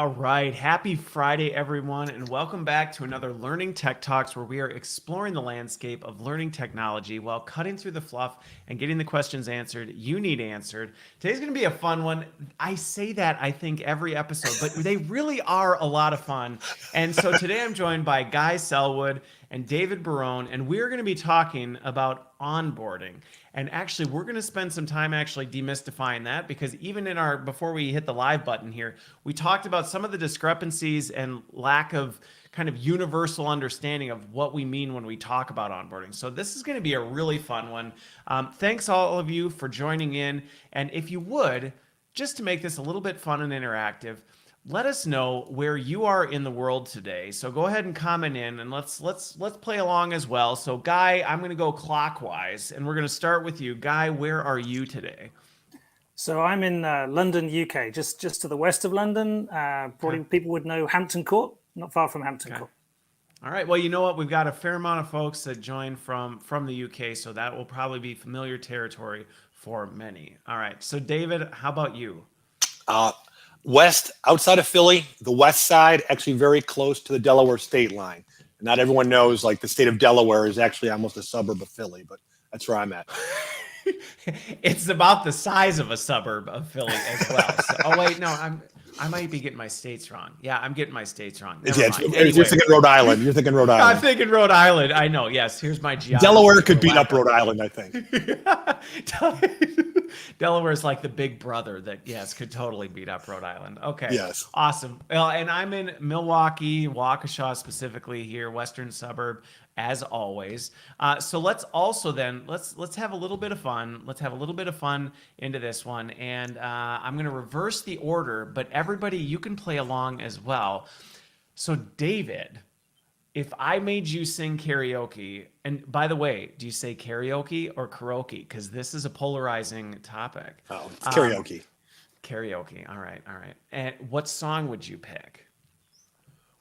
All right. Happy Friday, everyone, and welcome back to another Learning Tech Talks where we are exploring the landscape of learning technology while cutting through the fluff and getting the questions answered you need answered. Today's going to be a fun one. I say that, I think, every episode, but they really are a lot of fun. And so today I'm joined by Guy Sellwood and David Barone, and we're going to be talking about onboarding. And actually, we're going to spend some time actually demystifying that because even in our, before we hit the live button here, we talked about some of the discrepancies and lack of kind of universal understanding of what we mean when we talk about onboarding. So this is going to be a really fun one. Thanks all of you for joining in. And if you would, just to make this a little bit fun and interactive, let us know where you are in the world today. So go ahead and comment in and let's play along as well. So Guy, I'm going to go clockwise and we're going to start with you. Guy, where are you today? So I'm in London, UK, just to the west of London. Probably people would know Hampton Court, not far from Hampton Court. All right. Well, you know what? We've got a fair amount of folks that join from the UK, so that will probably be familiar territory for many. All right. So David, how about you? West, outside of Philly, the west side, actually very close to the Delaware state line. Not everyone knows, like, the state of Delaware is actually almost a suburb of Philly, but that's where I'm at. It's about the size of a suburb of Philly as well. So, oh wait, no, I might be getting my states wrong. Yeah, I'm getting my states wrong. Never mind. Anyway. You're thinking Rhode Island. You're thinking Rhode Island. I'm thinking Rhode Island. I know. Yes, here's my geography. Delaware could beat up Rhode Island, I think. Delaware is like the big brother that, yes, could totally beat up Rhode Island. Okay. Yes. Awesome. Well, and I'm in Milwaukee, Waukesha specifically here, western suburb, as always. So let's also then, let's have a little bit of fun. Let's have a little bit of fun into this one. And I'm going to reverse the order, but everybody, you can play along as well. So David, if I made you sing karaoke, and by the way, do you say karaoke or karaoke? Because this is a polarizing topic. Oh, it's karaoke. Karaoke. All right. All right. And what song would you pick?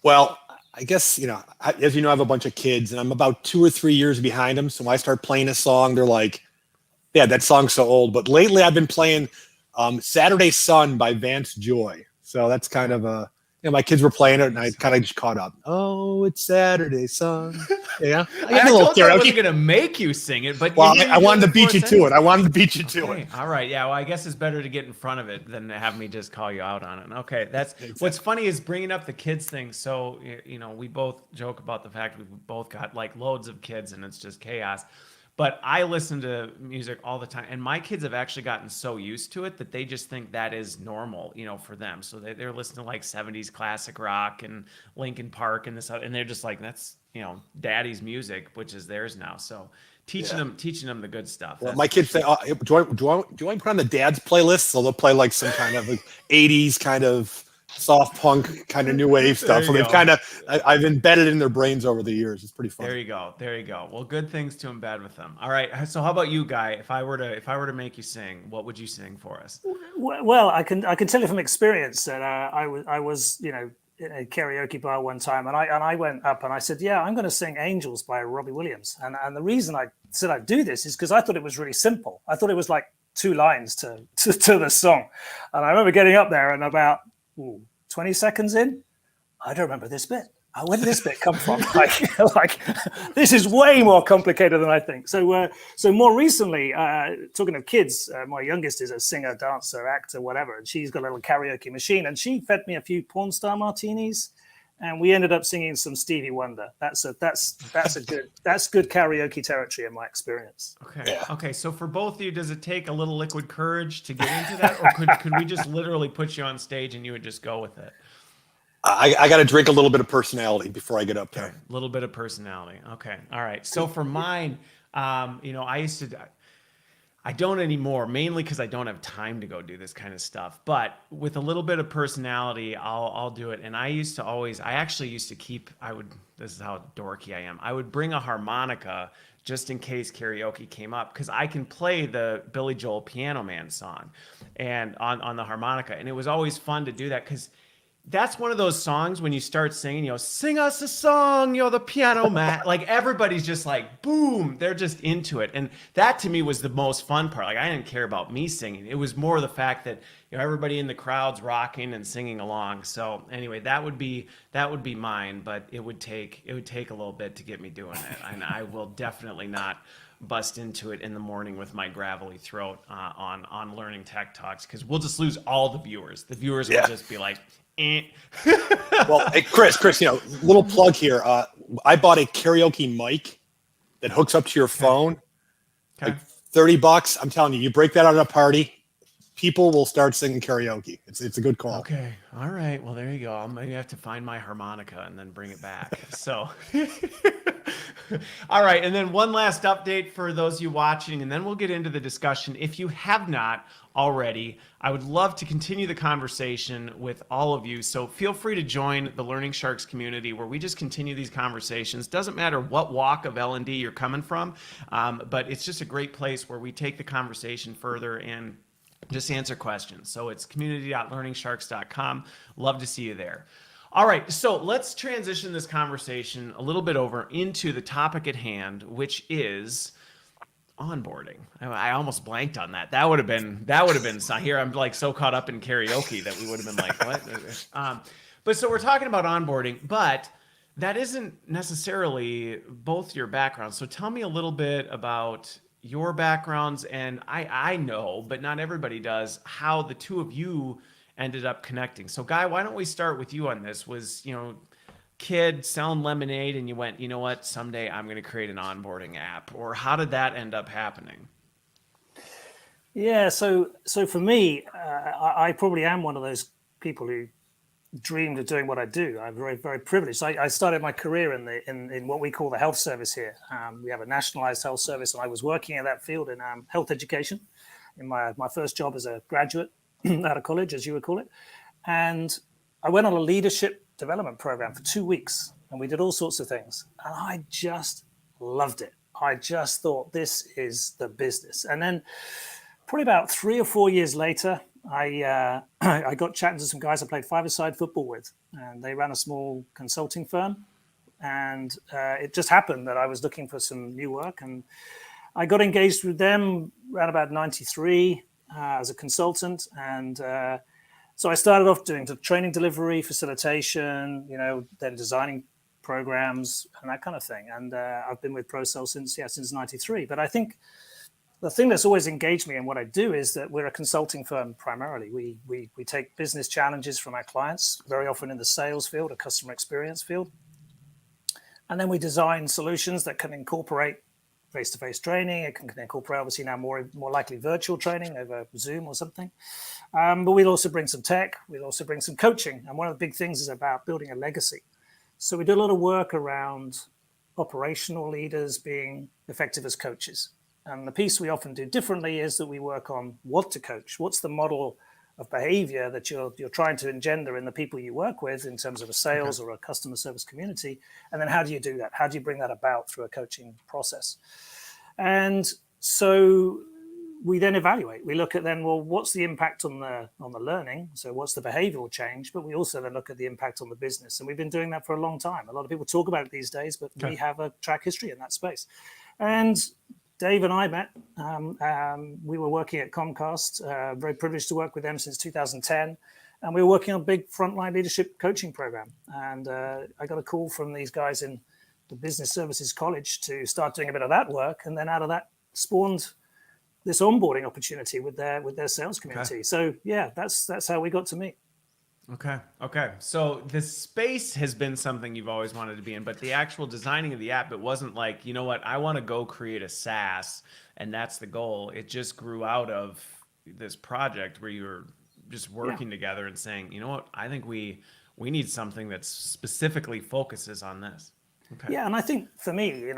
Well, I guess, as you know, I have a bunch of kids and I'm about 2 or 3 years behind them. So when I start playing a song, they're like, yeah, that song's so old. But lately I've been playing Saturday Sun by Vance Joy. So that's kind of a, my kids were playing it and I kind of just caught up. Oh, it's Saturday Sun. Yeah. I wasn't going to make you sing it, but well, I wanted to beat you to it. I wanted to beat you to it. All right. Yeah. Well, I guess it's better to get in front of it than to have me just call you out on it. Okay. That's exactly. What's funny is bringing up the kids thing. So, we both joke about the fact we've both got like loads of kids and it's just chaos. But I listen to music all the time, and my kids have actually gotten so used to it that they just think that is normal, for them. So they're listening to like 70s classic rock and Linkin Park and this, and they're just like, that's, daddy's music, which is theirs now. So teaching them the good stuff. Well, my kids say, do I put on the dad's playlist? So they'll play like some kind of like 80s kind of soft punk kind of new wave stuff. So they've I've embedded it in their brains over the years. It's pretty fun. There you go. Well, good things to embed with them. All right. So how about you, Guy? If I were to make you sing, what would you sing for us? Well, I can tell you from experience that I was in a karaoke bar one time, and I went up and I said, yeah, I'm going to sing Angels by Robbie Williams. And the reason I said I'd do this is because I thought it was really simple. I thought it was like 2 lines to the song. And I remember getting up there and about 20 seconds in, I don't remember this bit. Where did this bit come from? like this is way more complicated than I think. So more recently, talking of kids, my youngest is a singer, dancer, actor, whatever, and she's got a little karaoke machine, and she fed me a few porn star martinis, and we ended up singing some Stevie Wonder. That's good karaoke territory in my experience. Okay. Yeah. Okay. So for both of you, does it take a little liquid courage to get into that, or could we just literally put you on stage and you would just go with it? I got to drink a little bit of personality before I get up there. A little bit of personality. Okay. All right. So for mine, I used to. I don't anymore, mainly because I don't have time to go do this kind of stuff. But with a little bit of personality, I'll do it. And I actually used to keep. This is how dorky I am. I would bring a harmonica just in case karaoke came up, because I can play the Billy Joel Piano Man song and on the harmonica, and it was always fun to do that because that's one of those songs when you start singing, sing us a song, the piano mat, like everybody's just like, boom, they're just into it. And that to me was the most fun part. Like I didn't care about me singing. It was more the fact that, everybody in the crowd's rocking and singing along. So anyway, that would be mine, but it would take a little bit to get me doing it. And I will definitely not bust into it in the morning with my gravelly throat on Learning Tech Talks, because we'll just lose all the viewers. The viewers will just be like, eh. Well, hey, Chris, little plug here. I bought a karaoke mic that hooks up to your phone. Okay. Like $30. I'm telling you, you break that out at a party, people will start singing karaoke. It's a good call. Okay. All right. Well, there you go. I'll maybe have to find my harmonica and then bring it back. So, all right. And then one last update for those of you watching, and then we'll get into the discussion. If you have not already, I would love to continue the conversation with all of you. So feel free to join the Learning Sharks community where we just continue these conversations. Doesn't matter what walk of L&D you're coming from, but it's just a great place where we take the conversation further and just answer questions. So it's community.learningsharks.com. Love to see you there. All right, so let's transition this conversation a little bit over into the topic at hand, which is onboarding. I almost blanked on that. That would have been here. I'm like so caught up in karaoke that we would have been like, what? But so we're talking about onboarding, but that isn't necessarily both your backgrounds. So tell me a little bit about your backgrounds, and I know, but not everybody does, how the two of you ended up connecting. So Guy, why don't we start with you on this? Was, kid selling lemonade and you went, you know what, someday I'm going to create an onboarding app, or how did that end up happening? Yeah, so for me, I probably am one of those people who dreamed of doing what I do. I'm very, very privileged. I started my career in what we call the health service here. We have a nationalized health service, and I was working in that field in health education in my first job as a graduate out of college, as you would call it. And I went on a leadership development program for 2 weeks, and we did all sorts of things. And I just loved it. I just thought, this is the business. And then probably about 3 or 4 years later, I got chatting to some guys I played five-a-side football with, and they ran a small consulting firm. And it just happened that I was looking for some new work, and I got engaged with them around about 93 as a consultant. And so I started off doing the training delivery, facilitation, then designing programs and that kind of thing. And I've been with Prosell since 93. But I think the thing that's always engaged me in what I do is that we're a consulting firm primarily. We take business challenges from our clients, very often in the sales field, a customer experience field. And then we design solutions that can incorporate face-to-face training. It can incorporate, obviously now more likely virtual training over Zoom or something. But we'll also bring some tech. We'll also bring some coaching. And one of the big things is about building a legacy. So we do a lot of work around operational leaders being effective as coaches. And the piece we often do differently is that we work on what to coach. What's the model of behavior that you're trying to engender in the people you work with in terms of a sales or a customer service community? And then how do you do that? How do you bring that about through a coaching process? And so we then evaluate. We look at then, well, what's the impact on the learning? So what's the behavioral change? But we also then look at the impact on the business. And we've been doing that for a long time. A lot of people talk about it these days, but we have a track history in that space. And Dave and I met. We were working at Comcast, very privileged to work with them since 2010. And we were working on a big frontline leadership coaching program. And I got a call from these guys in the Business Services College to start doing a bit of that work. And then out of that spawned this onboarding opportunity with their sales community. Okay. So yeah, that's how we got to meet. Okay. So the space has been something you've always wanted to be in, but the actual designing of the app, it wasn't like, you know what, I want to go create a SaaS and that's the goal. It just grew out of this project where you were just working together and saying, you know what, I think we need something that specifically focuses on this. Okay. Yeah, and I think for me,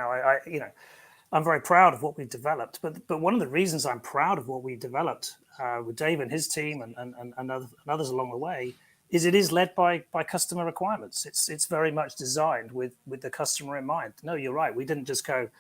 I'm very proud of what we've developed, but one of the reasons I'm proud of what we developed with Dave and his team and others along the way is it is led by customer requirements. It's very much designed with the customer in mind. No, you're right. We didn't just go,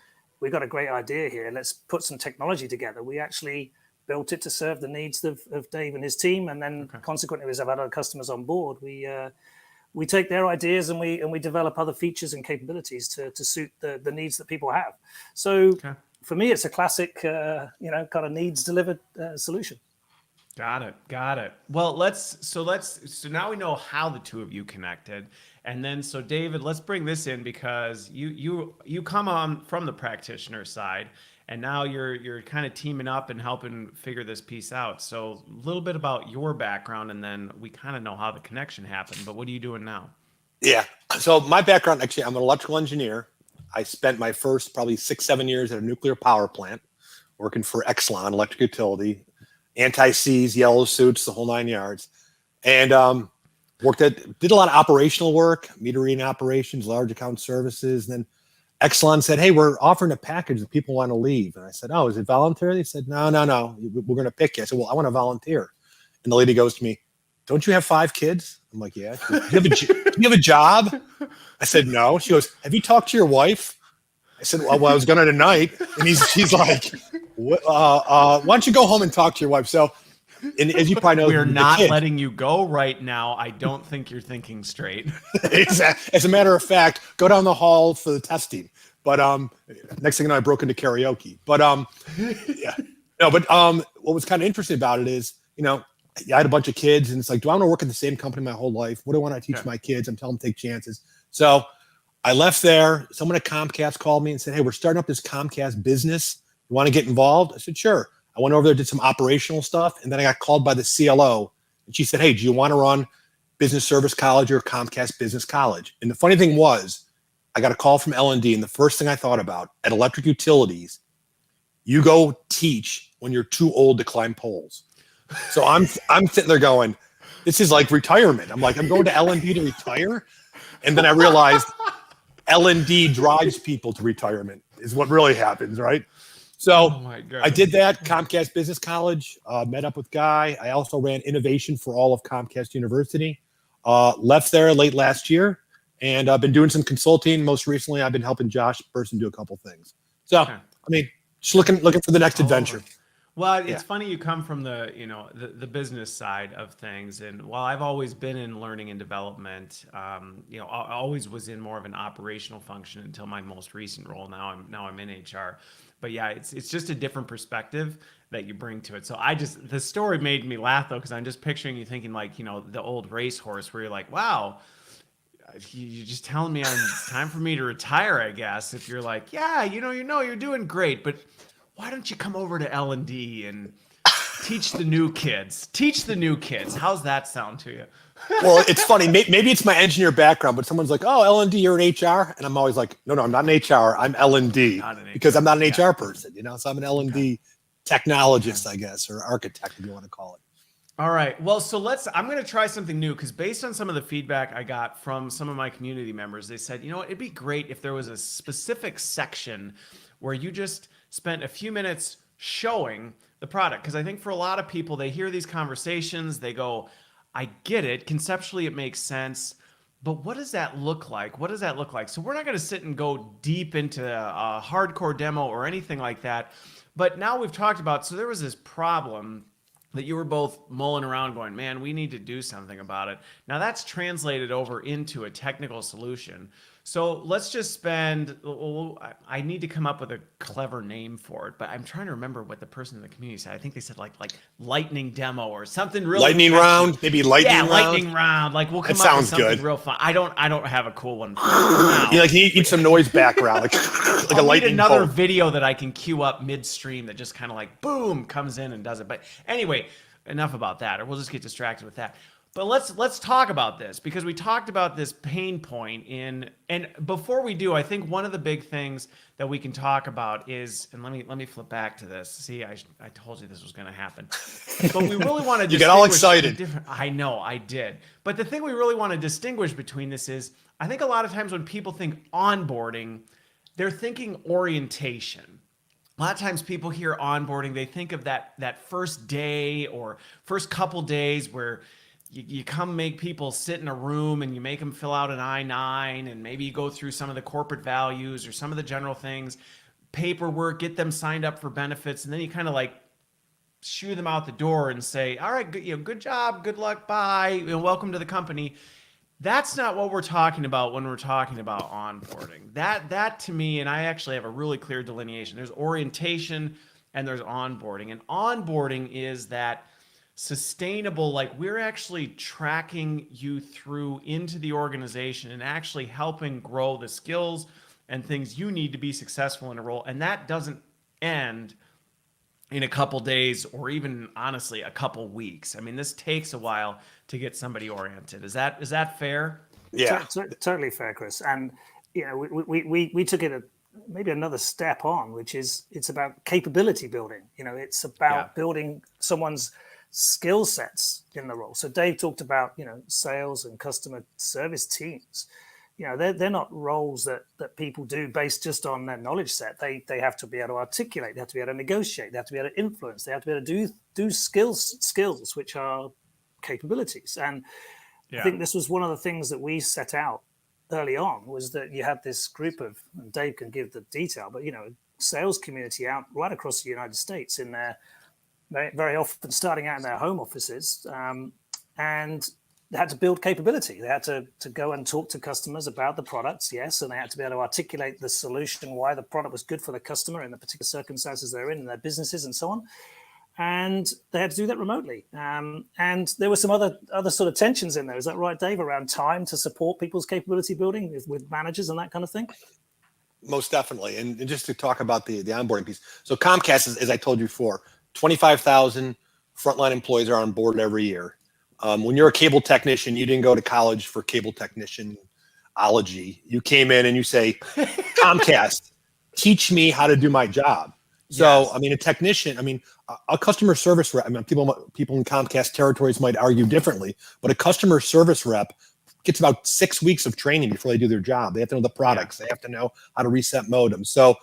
we've got a great idea here, let's put some technology together. We actually built it to serve the needs of Dave and his team. And then consequently, as I've had other customers on board, we take their ideas and we develop other features and capabilities to suit the needs that people have. So for me, it's a classic, kind of needs delivered solution. Got it. Well, so now we know how the two of you connected. And then, so David, let's bring this in because you come on from the practitioner side, and now you're kind of teaming up and helping figure this piece out. So a little bit about your background, and then we kind of know how the connection happened, but what are you doing now? Yeah. So my background, actually, I'm an electrical engineer. I spent my first probably 6-7 years at a nuclear power plant working for Exelon Electric Utility, anti-seize, yellow suits, the whole 9 yards. And did a lot of operational work, meter reading operations, large account services. And then Exelon said, hey, we're offering a package that people want to leave. And I said, oh, is it voluntary? They said, no, we're going to pick you. I said, well, I want to volunteer. And the lady goes to me, don't you have 5 kids? I'm like, yeah. She goes, do you have a job? I said, no. She goes, have you talked to your wife? I said, well, I was going to tonight. And she's like, why don't you go home and talk to your wife? So, and as you probably know, we're not letting you go right now. I don't think you're thinking straight. As a matter of fact, go down the hall for the testing. But next thing you know, I broke into karaoke. But yeah, no. But what was kind of interesting about it is, I had a bunch of kids, and it's like, do I want to work at the same company my whole life? What do I want to teach my kids? I'm telling them to take chances. So I left there. Someone at Comcast called me and said, hey, we're starting up this Comcast business. You want to get involved? I said, sure. I went over there, did some operational stuff, and then I got called by the CLO. And she said, hey, do you want to run Business Service College or Comcast Business College? And the funny thing was, I got a call from L&D, and the first thing I thought about, at electric utilities, you go teach when you're too old to climb poles. So I'm sitting there going, this is like retirement. I'm like, I'm going to L&D to retire? And then I realized L&D drives people to retirement is what really happens, right? So I did that, Comcast Business College, met up with Guy. I also ran innovation for all of Comcast University. Left there late last year, and I've been doing some consulting. Most recently, I've been helping Josh Burson do a couple things. So, I mean, just looking for the next adventure. Well, it's funny you come from the business side of things, and while I've always been in learning and development, I always was in more of an operational function until my most recent role. Now I'm in HR. But yeah, it's just a different perspective that you bring to it. So the story made me laugh though, because I'm just picturing you thinking like, the old racehorse where you're like, wow, you're just telling me it's time for me to retire, I guess. If you're like, yeah, you're doing great, but why don't you come over to L&D and teach the new kids? How's that sound to you? Well, it's funny. Maybe it's my engineer background, but someone's like, "Oh, L&D, you're in HR," and I'm always like, "No, I'm not in HR. I'm L&D because I'm not an HR person, So I'm an L&D technologist, I guess, or architect, if you want to call it." All right. Well, so I'm going to try something new because based on some of the feedback I got from some of my community members, they said, it'd be great if there was a specific section where you just spent a few minutes showing the product. Because I think for a lot of people, they hear these conversations, they go, I get it. Conceptually, it makes sense. But what does that look like? So we're not going to sit and go deep into a hardcore demo or anything like that. But now we've talked about, so there was this problem that you were both mulling around going, man, we need to do something about it. Now that's translated over into a technical solution. So let's just I need to come up with a clever name for it, but I'm trying to remember what the person in the community said. I think they said like lightning demo or something really lightning catchy. Round, maybe lightning round. Lightning round. Like we'll come up with something real fun. I don't have a cool one for it. You need some noise background, like a lightning. Another video that I can queue up midstream that just kind of like boom comes in and does it. But anyway, enough about that, or we'll just get distracted with that. But let's talk about this because we talked about this pain point and before we do, I think one of the big things that we can talk about is, and let me flip back to this. See, I told you this was going to happen. But we really want to You get all excited. I know, I did. But the thing we really want to distinguish between this is, I think a lot of times when people think onboarding, they're thinking orientation. A lot of times people hear onboarding, they think of that first day or first couple days where you come make people sit in a room and you make them fill out an I-9 and maybe you go through some of the corporate values or some of the general things, paperwork, get them signed up for benefits, and then you kind of like shoo them out the door and say, all right, good job, good luck, bye, welcome to the company. That's not what we're talking about when we're talking about onboarding. That to me, and I actually have a really clear delineation. There's orientation and there's onboarding. And onboarding is that sustainable, like we're actually tracking you through into the organization and actually helping grow the skills and things you need to be successful in a role. And that doesn't end in a couple days or even honestly a couple weeks. I mean, this takes a while to get somebody oriented. Is that fair? Yeah. Totally fair, Chris. And we took it maybe another step on, which is it's about capability building. It's about building someone's skill sets in the role. So Dave talked about sales and customer service teams. They're not roles that people do based just on their knowledge set. They have to be able to articulate, they have to be able to negotiate, they have to be able to influence, they have to be able to do skills which are capabilities. And I think this was one of the things that we set out early on, was that you had this group of, and Dave can give the detail, but sales community out right across the United States in their very often starting out in their home offices, and they had to build capability. They had to go and talk to customers about the products, yes, and they had to be able to articulate the solution, why the product was good for the customer in the particular circumstances they're in their businesses and so on. And they had to do that remotely. And there were some other sort of tensions in there. Is that right, Dave, around time to support people's capability building with managers and that kind of thing? Most definitely. And just to talk about the onboarding piece. So Comcast, as I told you before, 25,000 frontline employees are on board every year. When you're a cable technician, you didn't go to college for cable technicianology. You came in and you say, Comcast, teach me how to do my job. So, yes. I mean, a technician, a customer service rep, people in Comcast territories might argue differently, but a customer service rep gets about 6 weeks of training before they do their job. They have to know the products. They have to know how to reset modems. So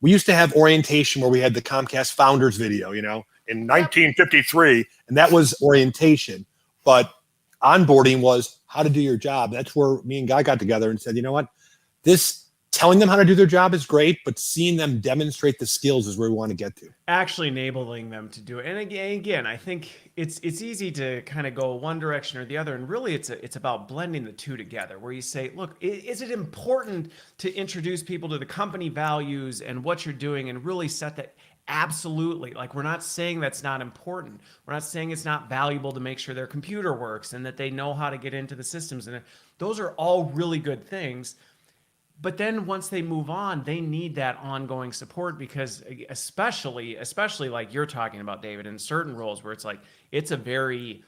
we used to have orientation where we had the Comcast founders video, in 1953, and that was orientation. But onboarding was how to do your job. That's where me and Guy got together and said, you know what, telling them how to do their job is great, but seeing them demonstrate the skills is where we want to get to. Actually enabling them to do it. And again, I think it's easy to kind of go one direction or the other. And really it's about blending the two together, where you say, look, is it important to introduce people to the company values and what you're doing and really set that? Absolutely. Like, we're not saying that's not important. We're not saying it's not valuable to make sure their computer works and that they know how to get into the systems. And those are all really good things. But then once they move on, they need that ongoing support, because especially like you're talking about, David, in certain roles where it's like, it's a very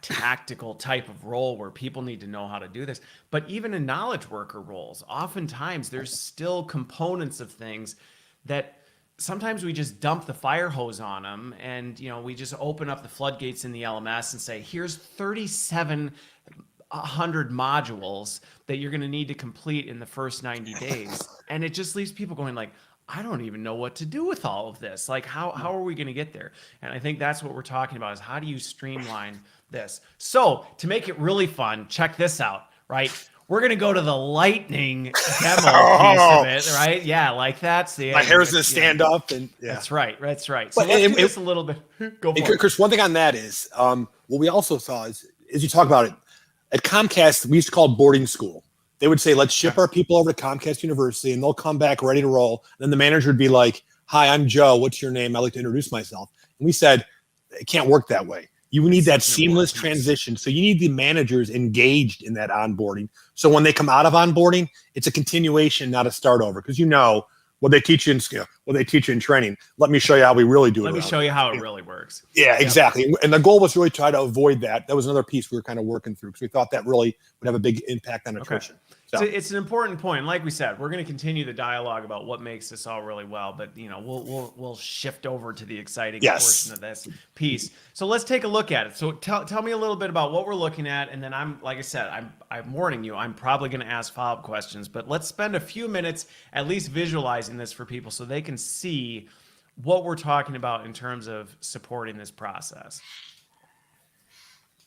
tactical type of role where people need to know how to do this. But even in knowledge worker roles, oftentimes there's still components of things that sometimes we just dump the fire hose on them, and we just open up the floodgates in the LMS and say, here's 3,700 modules that you're going to need to complete in the first 90 days. And it just leaves people going like, I don't even know what to do with all of this. Like, how are we going to get there? And I think that's what we're talking about, is how do you streamline this? So to make it really fun, check this out, right? We're going to go to the lightning demo piece of it, right? Yeah, like that's the... My hair's going to stand up. And That's right. So let's do this a little bit. Go for it. Chris, one thing on that is, what we also saw is you talk about it, at Comcast, we used to call it boarding school. They would say, let's ship our people over to Comcast University, and they'll come back ready to roll. And then the manager would be like, hi, I'm Joe. What's your name? I'd like to introduce myself. And we said, it can't work that way. You need that seamless transition. So you need the managers engaged in that onboarding. So when they come out of onboarding, it's a continuation, not a start over. Because what they teach you in training. Let me show you how we really do it. Let me show you how it really works. Yeah, exactly. And the goal was really try to avoid that. That was another piece we were kind of working through, because we thought that really would have a big impact on attrition. So it's an important point. Like we said, we're going to continue the dialogue about what makes this all really well, but we'll shift over to the exciting portion of this piece. So let's take a look at it. So tell me a little bit about what we're looking at, and then I'm warning you, I'm probably going to ask follow-up questions, but let's spend a few minutes at least visualizing this for people so they can see what we're talking about in terms of supporting this process.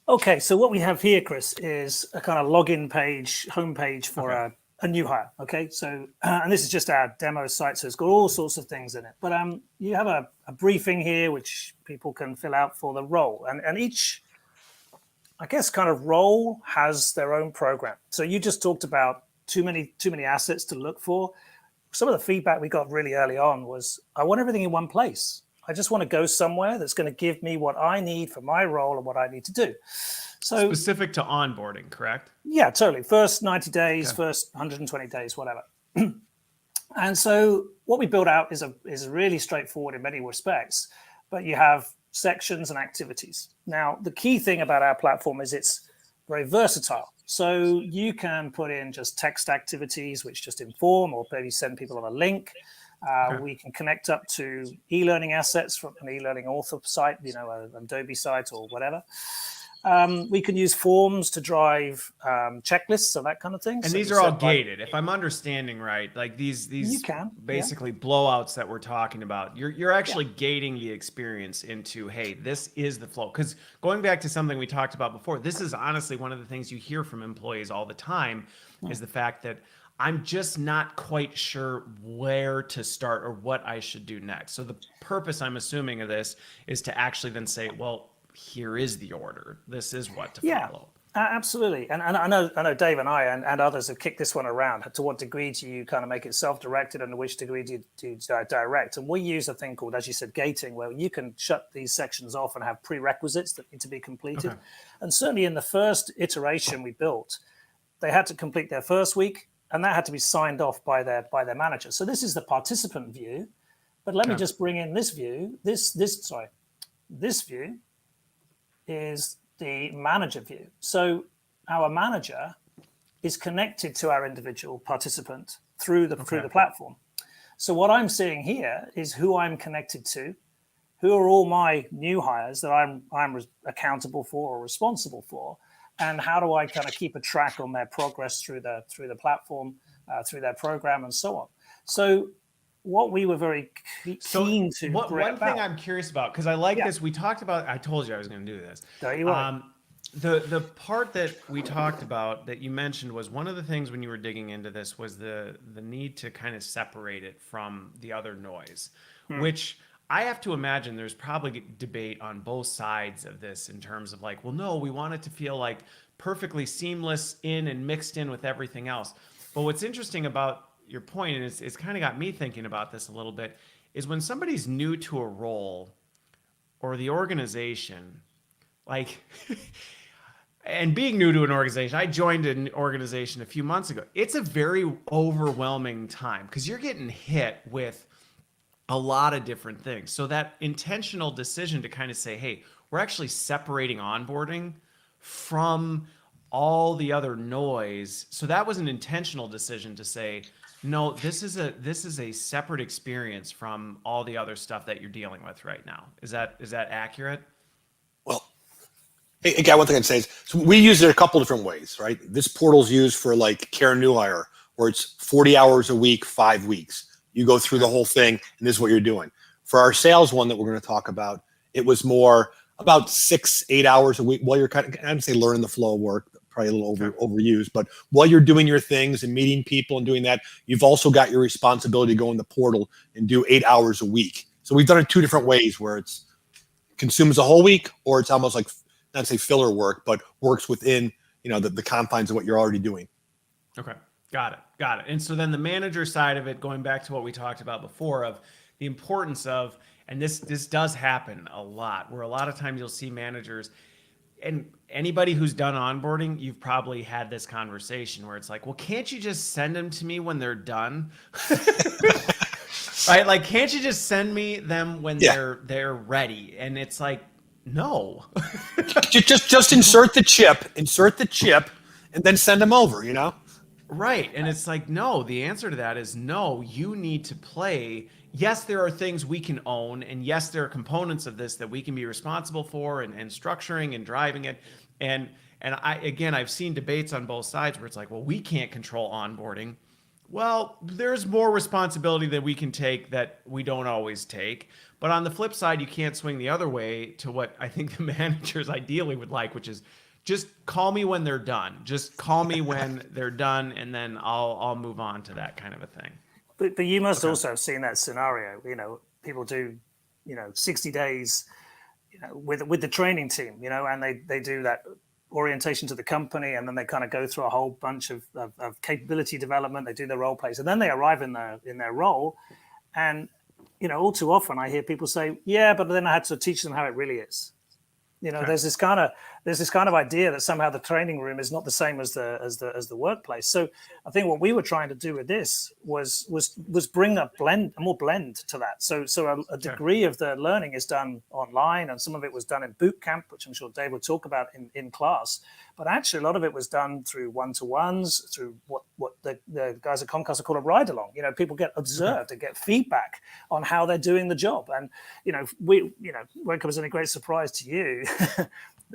Okay, so what we have here, Chris, is a kind of login page, homepage for a new hire. Okay, so and this is just our demo site, so it's got all sorts of things in it. But you have a briefing here which people can fill out for the role, and each, I guess, kind of role has their own program. So you just talked about too many assets to look for. Some of the feedback we got really early on was, I want everything in one place. I just want to go somewhere that's going to give me what I need for my role and what I need to do. So specific to onboarding, correct? Yeah, totally. First 90 days, okay. First 120 days, whatever. And so what we built out is really straightforward in many respects, but you have sections and activities. Now, the key thing about our platform is it's very versatile. So you can put in just text activities, which just inform or maybe send people on a link. Okay. We can connect up to e-learning assets from an e-learning author site, an Adobe site or whatever. We can use forms to drive checklists and that kind of thing. And so these are all gated. If I'm understanding right, like these basically blowouts that we're talking about, you're actually gating the experience into, hey, this is the flow. Because going back to something we talked about before, this is honestly one of the things you hear from employees all the time is the fact that I'm just not quite sure where to start or what I should do next. So the purpose, I'm assuming, of this is to actually then say, well, here is the order. This is what to follow. Absolutely. And I know Dave and I and others have kicked this one around. To what degree do you kind of make it self-directed and to which degree do you direct? And we use a thing called, as you said, gating, where you can shut these sections off and have prerequisites that need to be completed. Okay. And certainly in the first iteration we built, they had to complete their first week, and that had to be signed off by their manager. So this is the participant view. But let me just bring in this view. This view is the manager view. So our manager is connected to our individual participant through the platform. So what I'm seeing here is who I'm connected to, who are all my new hires that I'm accountable for or responsible for, and how do I kind of keep a track on their progress through the platform, through their program, and so on. So what we were very keen to one thing I'm curious about, because I like this, we talked about, I told you I was going to do this. Don't you worry. The part that we talked about that you mentioned was one of the things when you were digging into this was the need to kind of separate it from the other noise, which I have to imagine there's probably debate on both sides of this in terms of like, well, no, we want it to feel like perfectly seamless in and mixed in with everything else. But what's interesting about your point, and it's kind of got me thinking about this a little bit, is when somebody's new to a role or the organization, like, and being new to an organization, I joined an organization a few months ago. It's a very overwhelming time because you're getting hit with a lot of different things. So that intentional decision to kind of say, hey, we're actually separating onboarding from all the other noise. So that was an intentional decision to say, no, this is a separate experience from all the other stuff that you're dealing with right now. Is that accurate? Well, again, one thing I'd say is, so we use it a couple different ways, right? This portal's used for like care new hire, where it's 40 hours a week, 5 weeks. You go through the whole thing, and this is what you're doing. For our sales one that we're going to talk about, it was more about 6-8 hours a week while you're kind of, I'd say, learning the flow of work. Probably a little overused, but while you're doing your things and meeting people and doing that, you've also got your responsibility to go in the portal and do 8 hours a week. So we've done it two different ways, where it's consumes a whole week, or it's almost like, not to say filler work, but works within the confines of what you're already doing. Okay, got it. And so then the manager side of it, going back to what we talked about before, of the importance of, and this does happen a lot, where a lot of times you'll see managers. And anybody who's done onboarding, you've probably had this conversation where it's like, well, can't you just send them to me when they're done? Right? Like, can't you just send me them when they're ready? And it's like, no. just insert the chip, and then send them over, Right. And it's like, no, the answer to that is no, you need to play. Yes, there are things we can own. And yes, there are components of this that we can be responsible for and structuring and driving it. And I've seen debates on both sides where it's like, well, we can't control onboarding. Well, there's more responsibility that we can take that we don't always take. But on the flip side, you can't swing the other way to what I think the managers ideally would like, which is just call me when they're done. Just call me when they're done, and then I'll move on to that kind of a thing. But you must also have seen that scenario. People do 60 days with the training team, and they do that orientation to the company, and then they kind of go through a whole bunch of capability development. They do their role plays, and then they arrive in their role. And all too often I hear people say, yeah, but then I had to teach them how it really is. There's this kind of idea that somehow the training room is not the same as the workplace. So I think what we were trying to do with this was bring a more blend to that. So a degree of the learning is done online, and some of it was done in boot camp, which I'm sure Dave will talk about in class. But actually, a lot of it was done through one-to-ones, through what the guys at Comcast are called a ride-along. People get observed and get feedback on how they're doing the job. And won't come as any great surprise to you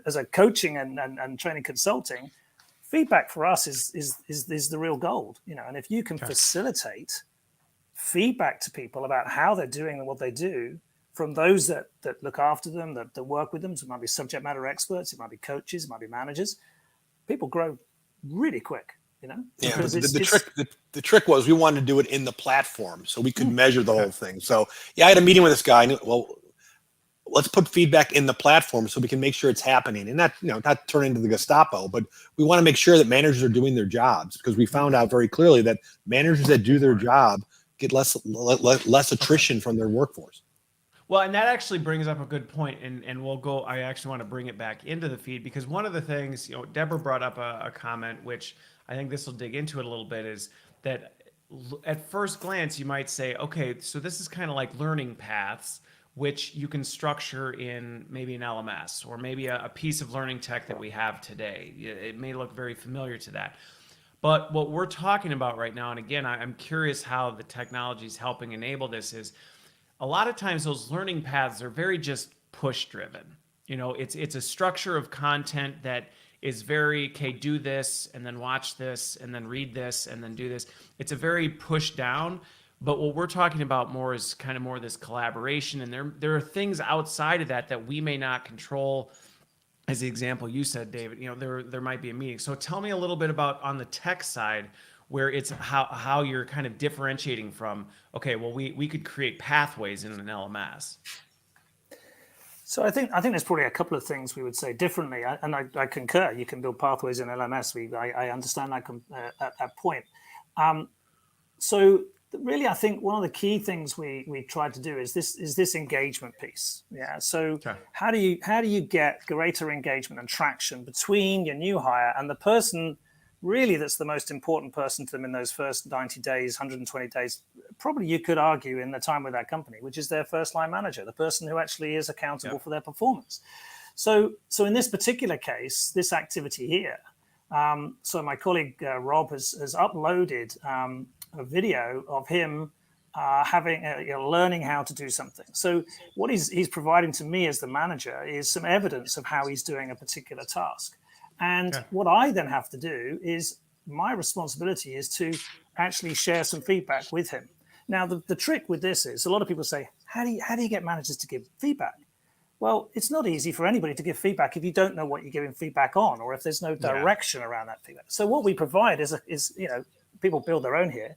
as a coaching and training consulting, feedback for us is the real gold. And if you can facilitate feedback to people about how they're doing and what they do from those that look after them, that work with them, so it might be subject matter experts, it might be coaches, it might be managers, people grow really quick. Yeah, the trick was we wanted to do it in the platform so we could measure the whole thing. So I had a meeting with this guy, and let's put feedback in the platform so we can make sure it's happening, and not turn into the Gestapo, but we want to make sure that managers are doing their jobs, because we found out very clearly that managers that do their job get less attrition from their workforce. Well, and that actually brings up a good point, and we'll go. I actually want to bring it back into the feed, because one of the things, Deborah brought up a comment, which I think this will dig into it a little bit, is that at first glance you might say, okay, so this is kind of like learning paths, which you can structure in maybe an LMS or maybe a piece of learning tech that we have today. It may look very familiar to that. But what we're talking about right now, and again, I'm curious how the technology is helping enable this, is a lot of times those learning paths are very just push driven. It's a structure of content that is very, okay, do this and then watch this and then read this and then do this. It's a very push down. But what we're talking about more is kind of more this collaboration, and there are things outside of that we may not control. As the example you said, David, there might be a meeting. So tell me a little bit about on the tech side, where it's how you're kind of differentiating from, okay, well, we could create pathways in an LMS. So I think there's probably a couple of things we would say differently, and I concur. You can build pathways in LMS. I understand that at that point. So really, I think one of the key things we tried to do is this engagement piece. Yeah. So how do you get greater engagement and traction between your new hire and the person really that's the most important person to them in those first 90 days, 120 days, probably you could argue in the time with that company, which is their first line manager, the person who actually is accountable for their performance. So in this particular case, this activity here, so my colleague Rob has uploaded a video of him learning how to do something. So what he's providing to me as the manager is some evidence of how he's doing a particular task. And what I then have to do is, my responsibility is to actually share some feedback with him. Now, the trick with this is, a lot of people say, how do you get managers to give feedback? Well, it's not easy for anybody to give feedback if you don't know what you're giving feedback on, or if there's no direction around that feedback. So what we provide is people build their own here.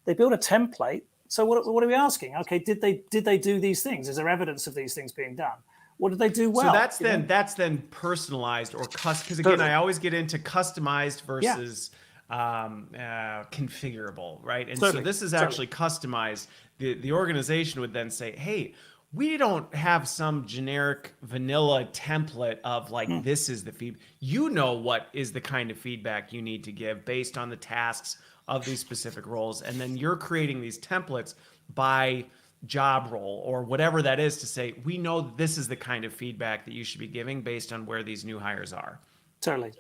They build a template. So what are we asking? Okay, did they do these things? Is there evidence of these things being done? What did they do well? So that's then personalized or because again, I always get into customized versus configurable, right? And so this is actually customized. The organization would then say, hey, we don't have some generic vanilla template of like, this is the feedback. You know what is the kind of feedback you need to give based on the tasks of these specific roles. And then you're creating these templates by job role or whatever that is to say, we know this is the kind of feedback that you should be giving based on where these new hires are. Totally.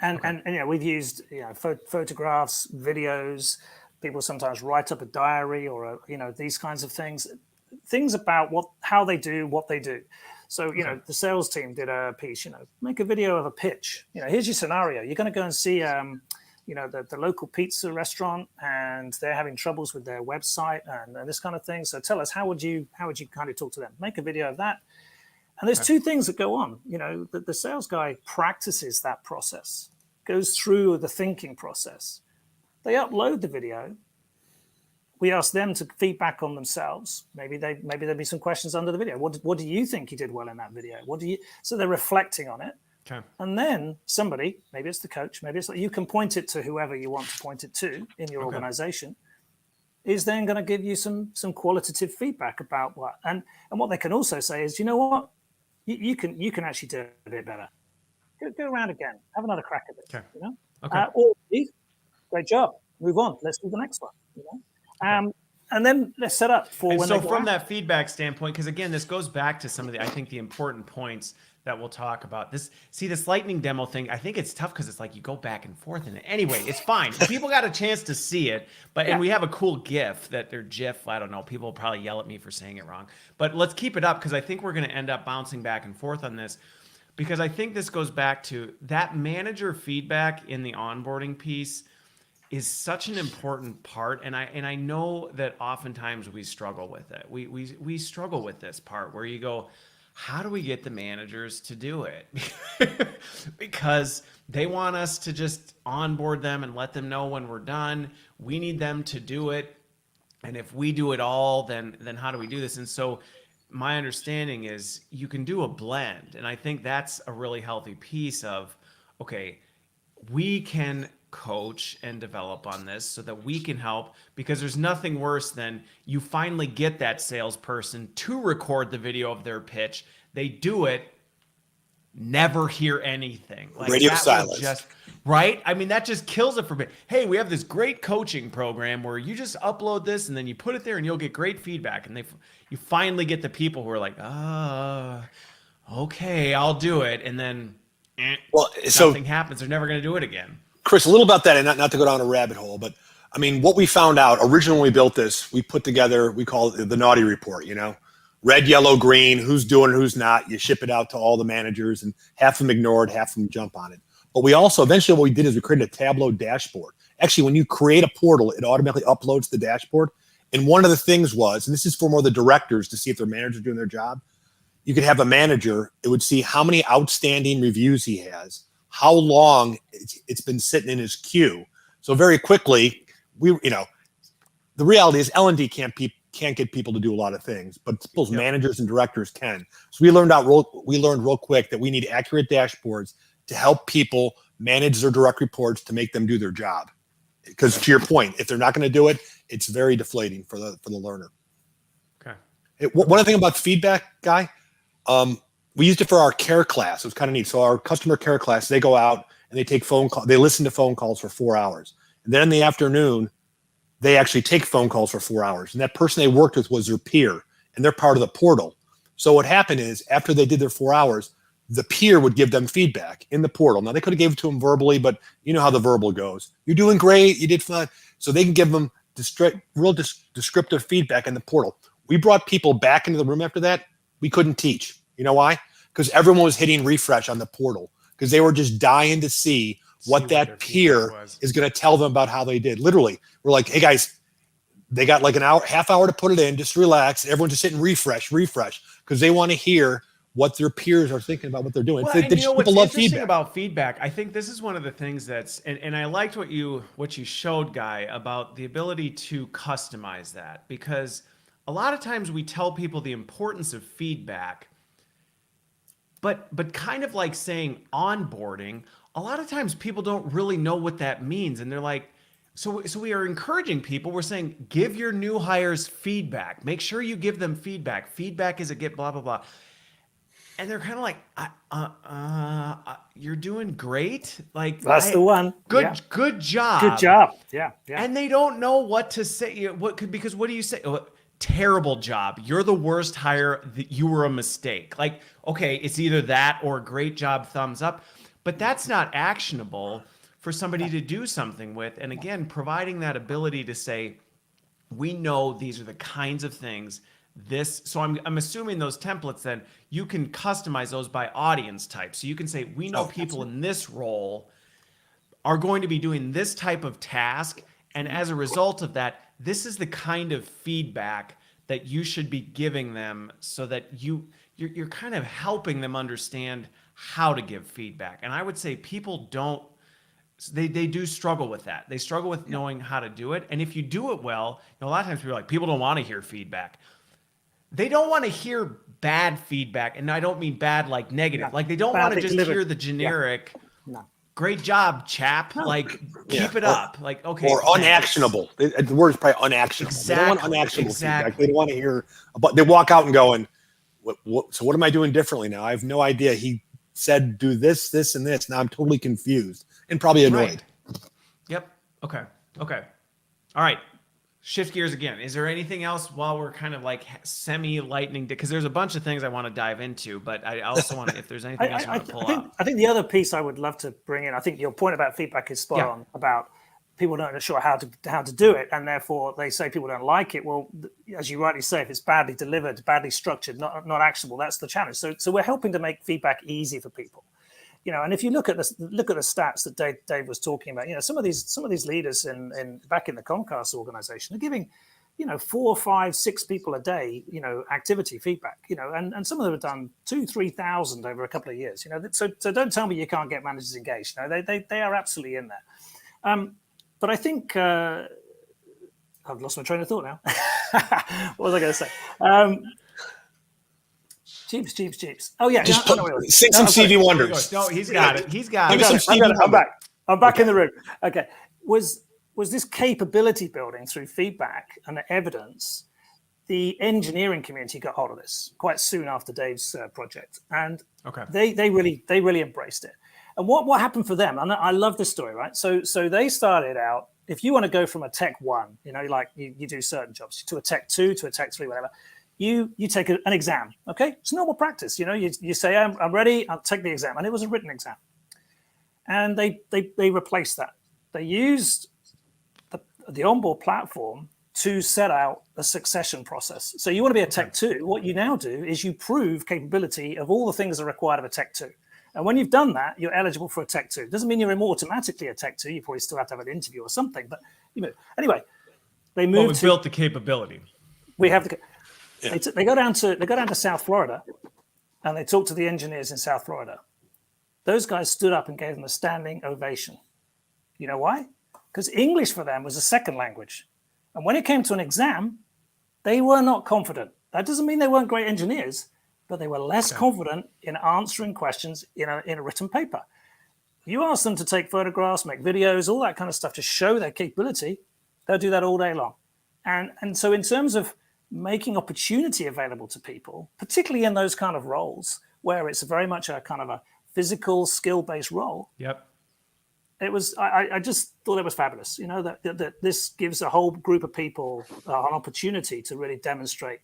And we've used photographs, videos. People sometimes write up a diary or these kinds of things about how they do what they do. So the sales team did a piece. Make a video of a pitch. Here's your scenario. You're going to go and see the local pizza restaurant, and they're having troubles with their website and this kind of thing. So tell us, how would you kind of talk to them? Make a video of that. And there's two things that go on. You know, the sales guy practices that process, goes through the thinking process. They upload the video. We ask them to feedback on themselves. Maybe there'll be some questions under the video. What do you think you did well in that video? So they're reflecting on it. Okay. And then somebody, maybe it's the coach, maybe it's you can point it to whoever you want to point it to in your organization, is then going to give you some qualitative feedback about what. And what they can also say is, you know what, you can actually do it a bit better. Go around again, have another crack at it. Okay. You know, Okay. or great job, move on, let's do the next one. You know. And then let's set up for and when so they go from out. that feedback standpoint, because again, this goes back to some of the, I think the important points that we'll talk about. This lightning demo thing, I think it's tough because it's like you go back and forth in it. Anyway, it's fine. People got a chance to see it, but and we have a cool GIF that they're GIF. I don't know. People will probably yell at me for saying it wrong, but let's keep it up because I think we're going to end up bouncing back and forth on this because I think this goes back to that manager feedback in the onboarding piece is such an important part, and I know that oftentimes we struggle with it. We struggle with this part where you go, how do we get the managers to do it? Because they want us to just onboard them and let them know when we're done. We need them to do it, and if we do it all, then how do we do this? And so my understanding is you can do a blend, and I think that's a really healthy piece of, okay, we can coach and develop on this so that we can help, because there's nothing worse than you finally get that salesperson to record the video of their pitch. They do it, never hear anything. Like radio that silence. Just, right? I mean, that just kills it for me. Hey, we have this great coaching program where you just upload this and then you put it there and you'll get great feedback. And you finally get the people who are like, okay, I'll do it. And then nothing happens. They're never going to do it again. Chris, a little about that, and not to go down a rabbit hole, but I mean, what we found out originally when we built this, we put together, we call it the naughty report, you know, red, yellow, green, who's doing, who's not. You ship it out to all the managers, and half of them ignored, half of them jump on it. But we also, eventually what we did is we created a Tableau dashboard. Actually, when you create a portal, it automatically uploads the dashboard. And one of the things was, and this is for more of the directors to see if their manager's doing their job, you could have a manager, it would see how many outstanding reviews he has, how long it's been sitting in his queue. So very quickly, the reality is L&D can't get people to do a lot of things, but those managers and directors can. So we learned real quick that we need accurate dashboards to help people manage their direct reports to make them do their job. Because to your point, if they're not going to do it, it's very deflating for the learner. Okay. One other thing about feedback, Guy, we used it for our care class. It was kind of neat. So our customer care class, they go out and they take phone calls. They listen to phone calls for 4 hours. And then in the afternoon, they actually take phone calls for 4 hours. And that person they worked with was their peer, and they're part of the portal. So what happened is after they did their 4 hours, the peer would give them feedback in the portal. Now they could have gave it to them verbally, but you know how the verbal goes. You're doing great. You did fine. So they can give them real descriptive feedback in the portal. We brought people back into the room after that. We couldn't teach. You know why? Because everyone was hitting refresh on the portal because they were just dying to see what that peer is going to tell them about how they did. Literally, we're like, hey guys, they got like an hour, half hour to put it in, just relax. Everyone's just hitting refresh, because they want to hear what their peers are thinking about what they're doing. Well, and you know what's interesting feedback. about feedback, I think this is one of the things that's, and I liked what you showed, Guy, about the ability to customize that, because a lot of times we tell people the importance of feedback, but kind of like saying onboarding, a lot of times people don't really know what that means. And they're like, so we are encouraging people. We're saying, give your new hires feedback. Make sure you give them feedback. Feedback is a get blah, blah, blah. And they're kind of like, you're doing great. Like that's the one. Good job. Good job. Yeah. And they don't know what to say. Because what do you say? Terrible job. You're the worst hire. You were a mistake. Like, okay, it's either that or great job, thumbs up. But that's not actionable for somebody to do something with. And again, providing that ability to say, we know these are the kinds of things. So I'm assuming those templates, then you can customize those by audience type. So you can say, we know people in this role are going to be doing this type of task. And as a result of that, this is the kind of feedback that you should be giving them so that you you're kind of helping them understand how to give feedback. And I would say people don't, they do struggle with that. They struggle with knowing how to do it. And if you do it well, a lot of times people are like, people don't want to hear feedback. They don't want to hear bad feedback. And I don't mean bad like negative. Like they don't want to just hear the generic, great job, chap. Like keep it up. Like, okay. Or unactionable. The word is probably unactionable. Exactly. They don't want unactionable feedback. They don't want to hear about, they walk out and going, so what am I doing differently now? I have no idea. He said, do this, this, and this. Now I'm totally confused and probably annoyed. Right. Yep. Okay. All right. Shift gears again. Is there anything else while we're kind of like semi-lightning? Because there's a bunch of things I want to dive into, but I also want to, if there's anything else you want to pull up. I think the other piece I would love to bring in, I think your point about feedback is spot on, about people not sure how to do it, and therefore they say people don't like it. Well, as you rightly say, if it's badly delivered, badly structured, not actionable, that's the challenge. So we're helping to make feedback easy for people. And if you look at the stats that Dave was talking about, some of these leaders back in the Comcast organization are giving, 4, 5, 6 people a day, activity feedback, and some of them have done 2,000-3,000 over a couple of years, So don't tell me you can't get managers engaged. They are absolutely in there. But I think I've lost my train of thought now. What was I going to say? Jeeps. Oh yeah, sing some Stevie Wonders. No, he's got it. I'm back in the room. Okay, was this capability building through feedback and the evidence? The engineering community got hold of this quite soon after Dave's project, and they really embraced it. And what happened for them? And I love this story, right? So they started out. If you want to go from a Tech 1, like you do certain jobs, to a Tech 2, to a Tech 3, whatever. You take an exam, okay? It's normal practice. You say, I'm ready, I'll take the exam. And it was a written exam. And they replaced that. They used the onboard platform to set out a succession process. So you want to be a Tech 2, what you now do is you prove capability of all the things that are required of a Tech 2. And when you've done that, you're eligible for a Tech 2. Doesn't mean you're automatically a Tech 2. You probably still have to have an interview or something. But, anyway, they moved we've built the capability. We have the... Yeah. They go down to South Florida, and they talk to the engineers in South Florida. Those guys stood up and gave them a standing ovation. You know why? Because English for them was a second language, and when it came to an exam, they were not confident. That doesn't mean they weren't great engineers, but they were less confident in answering questions in a written paper. You ask them to take photographs, make videos, all that kind of stuff to show their capability, they'll do that all day long. And so in terms of making opportunity available to people, particularly in those kind of roles where it's very much a kind of a physical skill-based role. Yep. It was, I just thought it was fabulous, that this gives a whole group of people an opportunity to really demonstrate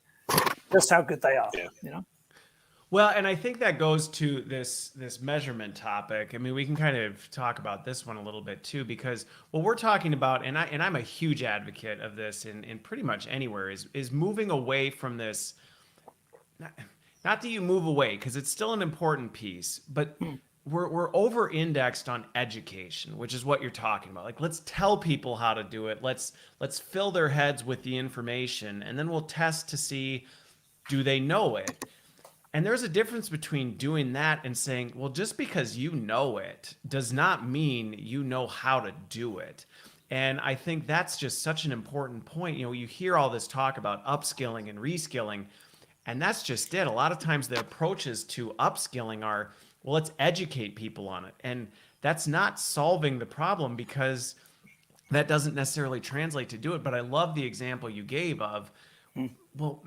just how good they are, Well, and I think that goes to this measurement topic. I mean, we can kind of talk about this one a little bit too, because what we're talking about, and I'm a huge advocate of this in pretty much anywhere, is moving away from this. Not that you move away, because it's still an important piece, but we're over-indexed on education, which is what you're talking about. Like, let's tell people how to do it. Let's fill their heads with the information, and then we'll test to see, do they know it? And there's a difference between doing that and saying, well, just because you know it does not mean you know how to do it. And I think that's just such an important point. You hear all this talk about upskilling and reskilling, and that's just it. A lot of times the approaches to upskilling are, well, let's educate people on it. And that's not solving the problem, because that doesn't necessarily translate to do it. But I love the example you gave of, well,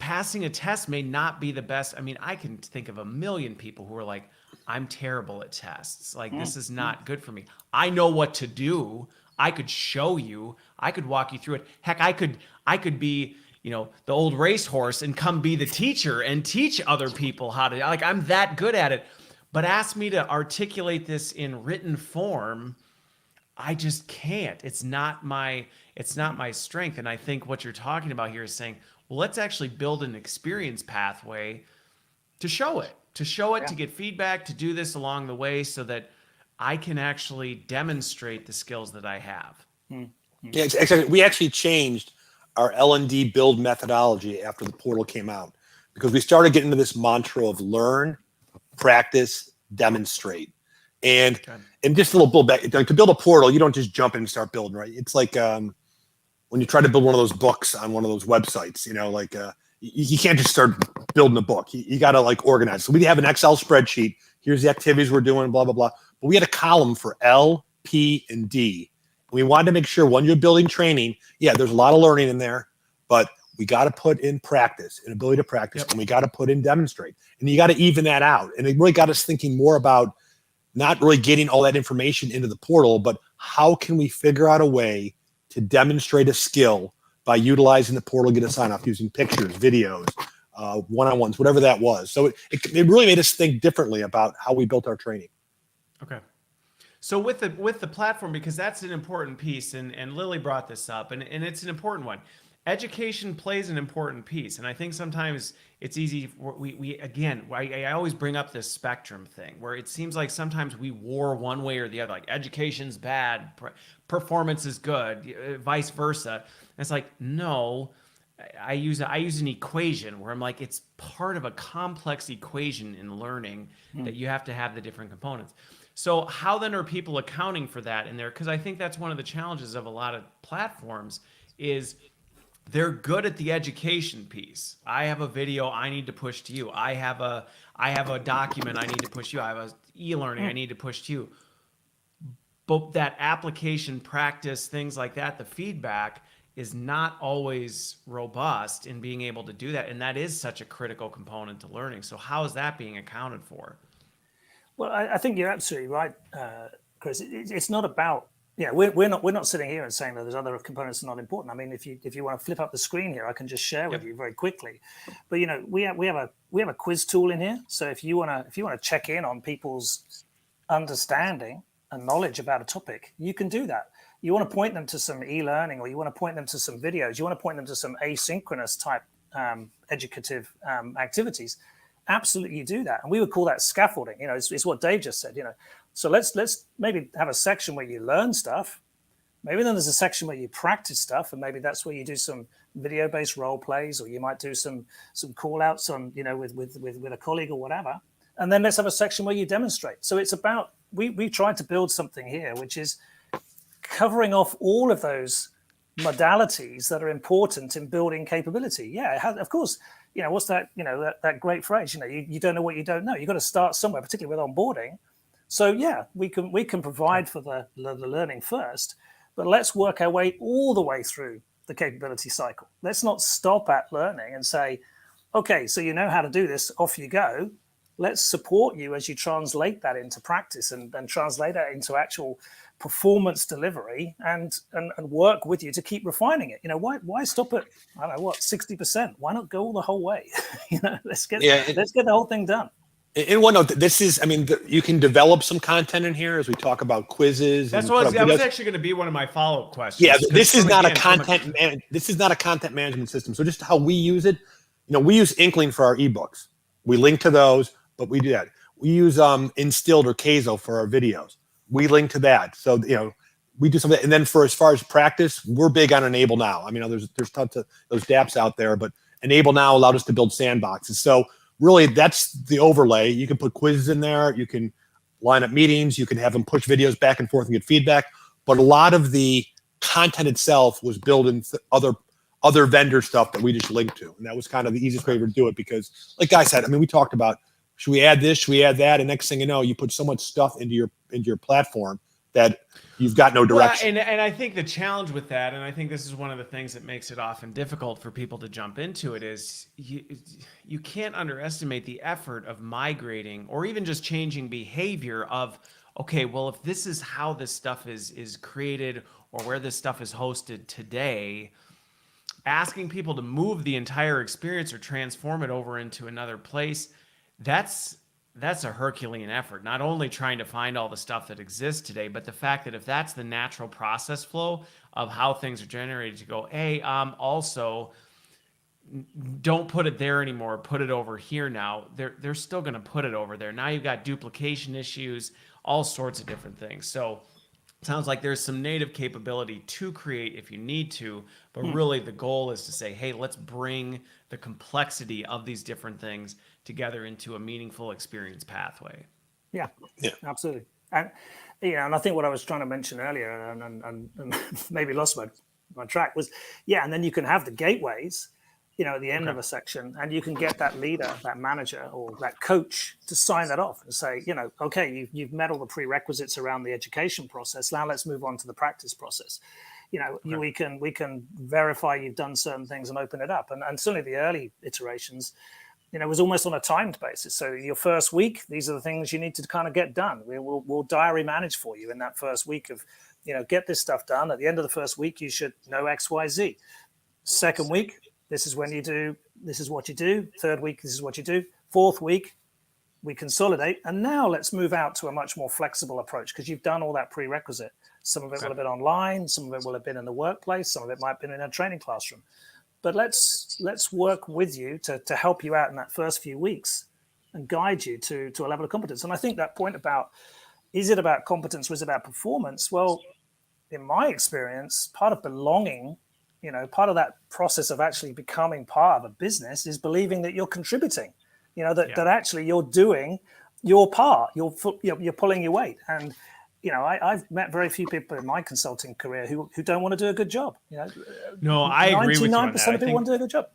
passing a test may not be the best. I mean, I can think of a million people who are like, I'm terrible at tests. Like, this is not good for me. I know what to do. I could show you. I could walk you through it. Heck, I could be, the old racehorse and come be the teacher and teach other people how to, like, I'm that good at it. But ask me to articulate this in written form, I just can't. It's not my strength. And I think what you're talking about here is saying, well, let's actually build an experience pathway to show it, to get feedback, to do this along the way so that I can actually demonstrate the skills that I have. Yeah, exactly. We actually changed our L&D build methodology after the portal came out. because we started getting into this mantra of learn, practice, demonstrate. And just a little back, like to build a portal, you don't just jump in and start building, right? It's like when you try to build one of those books on one of those websites, you can't just start building a book. You got to like organize. So we have an Excel spreadsheet. Here's the activities we're doing, blah, blah, blah. But we had a column for L, P, and D. We wanted to make sure when you're building training, there's a lot of learning in there, but we got to put in practice, an ability to practice, and we got to put in demonstrate. And you got to even that out. And it really got us thinking more about not really getting all that information into the portal, but how can we figure out a way to demonstrate a skill by utilizing the portal to get a sign off using pictures, videos, one-on-ones, whatever that was. So it really made us think differently about how we built our training. Okay. So with the platform, because that's an important piece, and Lily brought this up, and it's an important one. Education plays an important piece, and I think sometimes it's easy. I always bring up this spectrum thing where it seems like sometimes we war one way or the other. Like education's bad, performance is good, vice versa. And it's like no. I use an equation where I'm like, it's part of a complex equation in learning that you have to have the different components. So how then are people accounting for that in there? Because I think that's one of the challenges of a lot of platforms is they're good at the education piece. I have a video I need to push to you. I have a document I need to push to you. I have a e-learning I need to push to you. But that application, practice, things like that, the feedback is not always robust in being able to do that. And that is such a critical component to learning. So how is that being accounted for? Well, I think you're absolutely right, Chris. It's not about, we're not sitting here and saying that there's other components that are not important. I mean, if you want to flip up the screen here, I can just share with you very quickly. But we have a quiz tool in here. So if you want to check in on people's understanding and knowledge about a topic, you can do that. You want to point them to some e-learning, or you want to point them to some videos. You want to point them to some asynchronous type educative activities. Absolutely, you do that, and we would call that scaffolding. It's what Dave just said. So let's maybe have a section where you learn stuff. Maybe then there's a section where you practice stuff, and maybe that's where you do some video-based role plays, or you might do some call outs on with a colleague or whatever. And then let's have a section where you demonstrate. So it's about we tried to build something here which is covering off all of those modalities that are important in building capability. Yeah, it has, of course. What's that? That great phrase. You don't know what you don't know. You've got to start somewhere, particularly with onboarding. So yeah, we can provide for the learning first, but let's work our way all the way through the capability cycle. Let's not stop at learning and say, okay, so you know how to do this, off you go. Let's support you as you translate that into practice and translate that into actual performance delivery and work with you to keep refining it. Why stop at 60%? Why not go the whole way? Let's get the whole thing done. In one note, this is, you can develop some content in here as we talk about quizzes. That's what that was actually going to be one of my follow-up questions. Yeah, this is not a content management system. So just how we use it, we use Inkling for our ebooks. We link to those, but we do that. We use Instilled or Keizo for our videos. We link to that. So, we do something. And then for as far as practice, we're big on Enable Now. There's tons of those dApps out there, but Enable Now allowed us to build sandboxes. So really that's the overlay. You can put quizzes in there. You can line up meetings. You can have them push videos back and forth and get feedback. But a lot of the content itself was built in other vendor stuff that we just linked to. And that was kind of the easiest way to do it because like I said, we talked about, should we add this? Should we add that? And next thing you know, you put so much stuff into your platform that you've got no direction. Well, and I think the challenge with that, and I think this is one of the things that makes it often difficult for people to jump into it, is you can't underestimate the effort of migrating or even just changing behavior of, okay, well, if this is how this stuff is created or where this stuff is hosted today, asking people to move the entire experience or transform it over into another place, that's a Herculean effort. Not only trying to find all the stuff that exists today, but the fact that if that's the natural process flow of how things are generated, to go, hey, also don't put it there anymore, put it over here now. They're still going to put it over there. Now you've got duplication issues, all sorts of different things. So sounds like there's some native capability to create if you need to, but really the goal is to say, hey, let's bring the complexity of these different things together into a meaningful experience pathway. Yeah, absolutely. And and I think what I was trying to mention earlier, and maybe lost my track, was and then you can have the gateways, at the end of a section, and you can get that leader, that manager, or that coach to sign that off and say, okay, you've met all the prerequisites around the education process. Now let's move on to the practice process. We can verify you've done certain things and open it up. And certainly the early iterations, it was almost on a timed basis. So your first week, these are the things you need to kind of get done. We'll diary manage for you in that first week of, get this stuff done. At the end of the first week, you should know X, Y, Z. Second week, this is what you do. Third week, this is what you do. Fourth week, we consolidate. And now let's move out to a much more flexible approach because you've done all that prerequisite. Some of it will have been online. Some of it will have been in the workplace. Some of it might have been in a training classroom. But let's work with you to help you out in that first few weeks and guide you to a level of competence. And I think that point about, is it about competence or is it about performance? Well, in my experience, part of belonging, part of that process of actually becoming part of a business is believing that you're contributing, that actually you're doing your part, you're pulling your weight. And I've met very few people in my consulting career who don't want to do a good job. No, I agree with you on that. 99% of people want to do a good job.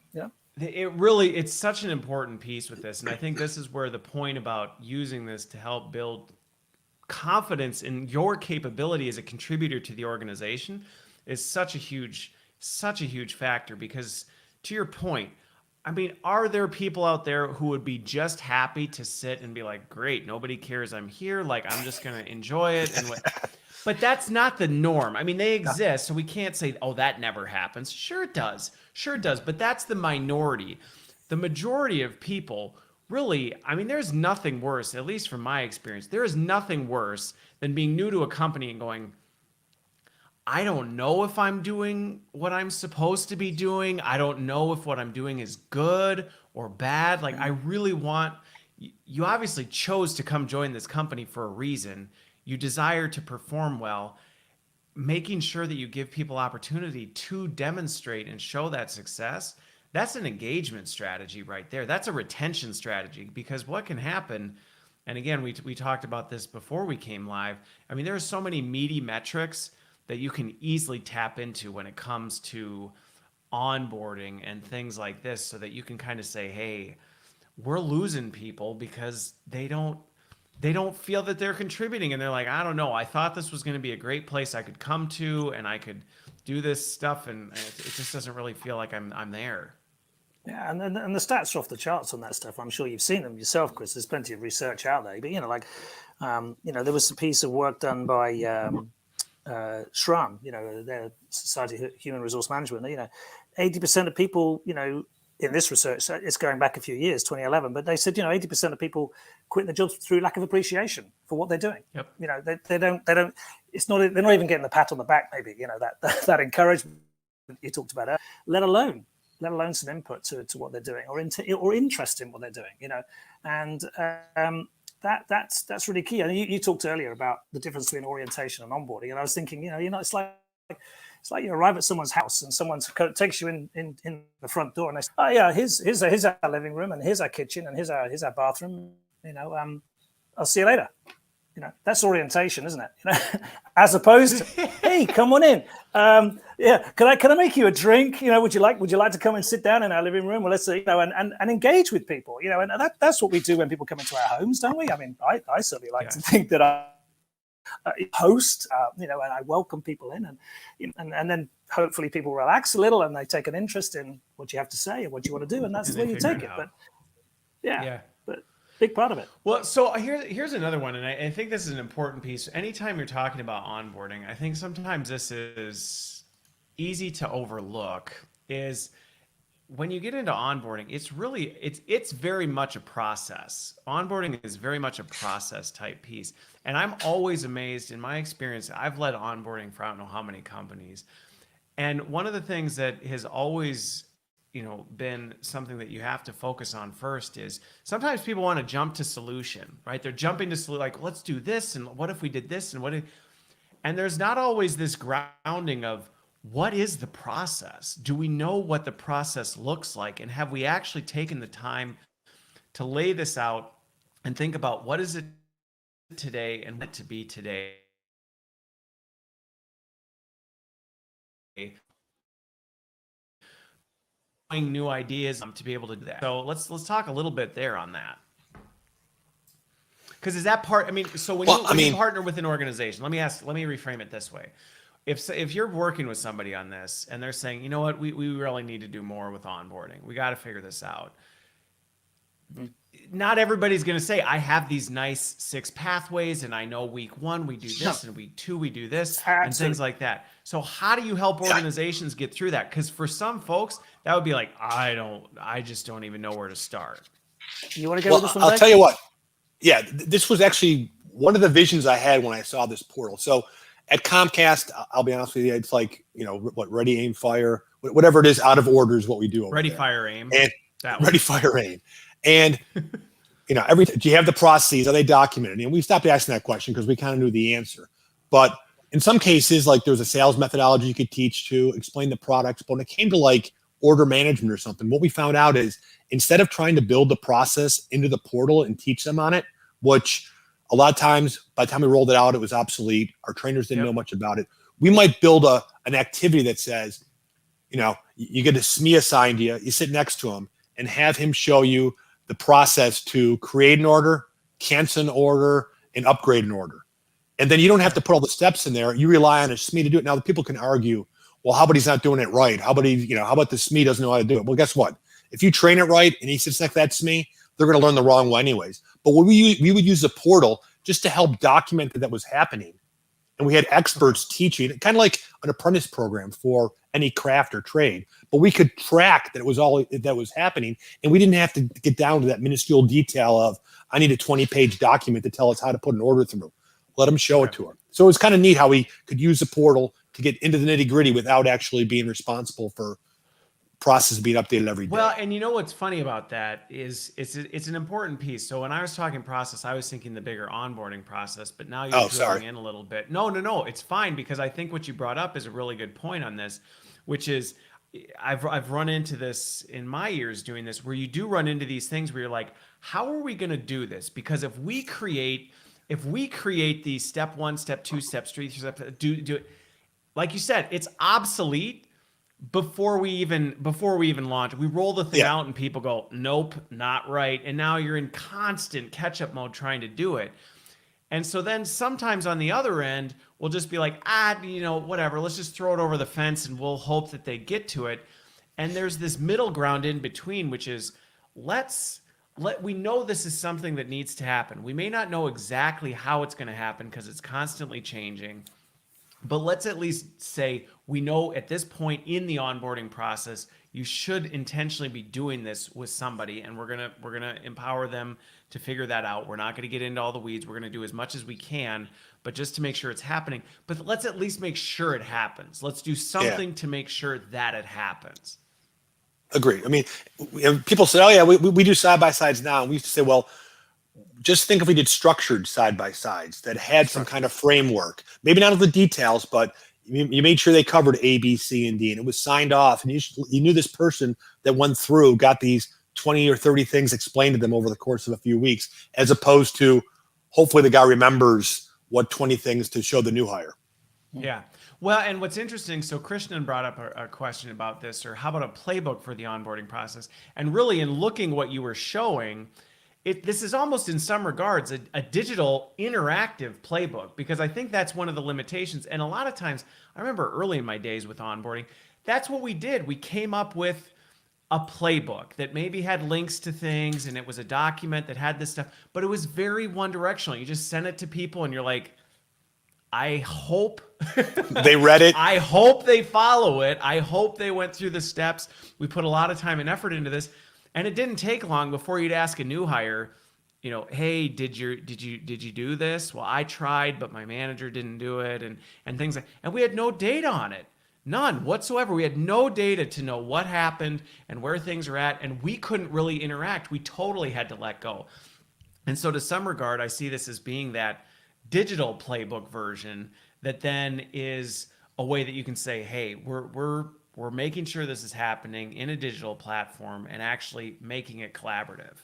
It's such an important piece with this. And I think this is where the point about using this to help build confidence in your capability as a contributor to the organization is such a huge factor, because to your point, I mean, are there people out there who would be just happy to sit and be like, great, nobody cares I'm here, like I'm just going to enjoy it? But that's not the norm. I mean, they exist, so we can't say, oh, that never happens. Sure it does. But that's the minority. The majority of people really, I mean, there's nothing worse, at least from my experience, there is nothing worse than being new to a company and going, I don't know if I'm doing what I'm supposed to be doing. I don't know if what I'm doing is good or bad. Like, I really want, you obviously chose to come join this company for a reason. You desire to perform well. Making sure that you give people opportunity to demonstrate and show that success, that's an engagement strategy right there. That's a retention strategy, because what can happen, and again, we talked about this before we came live. I mean, there are so many meaty metrics that you can easily tap into when it comes to onboarding and things like this, so that you can kind of say, hey, we're losing people because they don't feel that they're contributing, and they're like, I don't know, I thought this was going to be a great place I could come to and I could do this stuff, and it just doesn't really feel like I'm there. Yeah, and the stats are off the charts on that stuff. I'm sure you've seen them yourself, Chris. There's plenty of research out there. But there was a piece of work done by SHRM, their Society of Human Resource Management. 80% of people, in this research, it's going back a few years, 2011, but they said, 80% of people quit their jobs through lack of appreciation for what they're doing. Yep. They don't. They're not even getting the pat on the back. Maybe that encouragement you talked about, let alone some input to what they're doing, or interest in what they're doing. And that's really key. And you talked earlier about the difference between orientation and onboarding, and I was thinking, it's like you arrive at someone's house and someone takes you in the front door and they say, oh yeah, here's our living room, and here's our kitchen, and here's our bathroom. I'll see you later. That's orientation, isn't it? As opposed to, hey, come on in. Can I make you a drink? Would you like to come and sit down in our living room? Well, let's see, and engage with people. And that's what we do when people come into our homes, don't we? I mean, I certainly like to think that I host, and I welcome people in, and then hopefully people relax a little and they take an interest in what you have to say and what you want to do, and that's the way you take it. But but big part of it. Well, so here's another one, and I think this is an important piece. Anytime you're talking about onboarding, I think sometimes this is easy to overlook, is when you get into onboarding, it's very much a process. Onboarding is very much a process type piece. And I'm always amazed, in my experience, I've led onboarding for I don't know how many companies. And one of the things that has always been something that you have to focus on first is sometimes people want to jump to solution, right? They're jumping to like, let's do this, and what if we did this, and what if, And there's not always this grounding of what is the process? Do we know what the process looks like? And have we actually taken the time to lay this out and think about what is it today and what to be today? New ideas to be able to do that. So let's talk a little bit there on that. Because is that part? I mean, so when you partner with an organization, let me reframe it this way. If you're working with somebody on this and they're saying, you know what, we really need to do more with onboarding. We got to figure this out. Not everybody's going to say, I have these nice 6 pathways and I know week 1 we do this and week 2 we do this and things like that. So how do you help organizations get through that? Because for some folks, that would be like, I just don't even know where to start. You want to go with this one? I'll tell you what. Yeah, this was actually one of the visions I had when I saw this portal. So at Comcast, I'll be honest with you, it's like, what, ready, aim, fire, whatever it is, out of order is what we do over Ready, there. fire, aim. And ready, fire, aim. And, do you have the processes? Are they documented? And we stopped asking that question because we kind of knew the answer. But in some cases, like there was a sales methodology you could teach to explain the products. But when it came to like order management or something, what we found out is instead of trying to build the process into the portal and teach them on it, which a lot of times by the time we rolled it out, it was obsolete. Our trainers didn't know much about it. We might build an activity that says, you get a SME assigned to you, you sit next to him and have him show you the process to create an order, cancel an order, and upgrade an order. And then you don't have to put all the steps in there. You rely on a SME to do it. Now the people can argue, well, how about he's not doing it right? How about how about the SME doesn't know how to do it? Well, guess what? If you train it right and he sits next to that SME, they're going to learn the wrong way anyways. But we would use the portal just to help document that was happening. And we had experts teaching, kind of like an apprentice program for any craft or trade. But we could track that it was all that was happening. And we didn't have to get down to that minuscule detail of, I need a 20-page document to tell us how to put an order through. Let them show it to them. So it was kind of neat how we could use the portal to get into the nitty-gritty without actually being responsible for process being updated every day. Well, and what's funny about that is it's an important piece. So when I was talking process, I was thinking the bigger onboarding process, but now you're drilling in a little bit. No, it's fine, because I think what you brought up is a really good point on this, which is I've run into this in my years doing this, where you do run into these things where you're like, how are we going to do this? Because if we create these step 1, step 2, step 3, do it, like you said, it's obsolete before we even launch. We roll the thing out and people go, nope, not right. And now you're in constant catch-up mode trying to do it. And so then sometimes on the other end, we'll just be like, whatever, let's just throw it over the fence and we'll hope that they get to it. And there's this middle ground in between, which is we know this is something that needs to happen. We may not know exactly how it's going to happen because it's constantly changing. But let's at least say we know at this point in the onboarding process, you should intentionally be doing this with somebody, and we're gonna empower them to figure that out. We're not gonna get into all the weeds. We're gonna do as much as we can, but just to make sure it's happening. But let's at least make sure it happens. Let's do something to make sure that it happens. Agreed. I mean, people say, oh yeah, we do side-by-sides now. And we used to say, well, just think if we did structured side-by-sides that had some kind of framework, maybe not of the details, but you made sure they covered A, B, C, and D, and it was signed off. And you knew this person that went through, got these 20 or 30 things explained to them over the course of a few weeks, as opposed to hopefully the guy remembers what 20 things to show the new hire. Yeah. Well, and what's interesting, so Krishnan brought up a question about this, or how about a playbook for the onboarding process? And really, in looking what you were showing, this is almost in some regards a digital interactive playbook, because I think that's one of the limitations. And a lot of times, I remember early in my days with onboarding, that's what we did. We came up with a playbook that maybe had links to things, and it was a document that had this stuff, but it was very one directional. You just sent it to people and you're like, I hope they read it. I hope they follow it. I hope they went through the steps. We put a lot of time and effort into this. And it didn't take long before you'd ask a new hire, hey, did you do this? Well, I tried, but my manager didn't do it, and things like. And we had no data on it, none whatsoever. We had no data to know what happened and where things are at, and we couldn't really interact. We totally had to let go. And so, to some regard, I see this as being that digital playbook version that then is a way that you can say, hey, we're making sure this is happening in a digital platform and actually making it collaborative.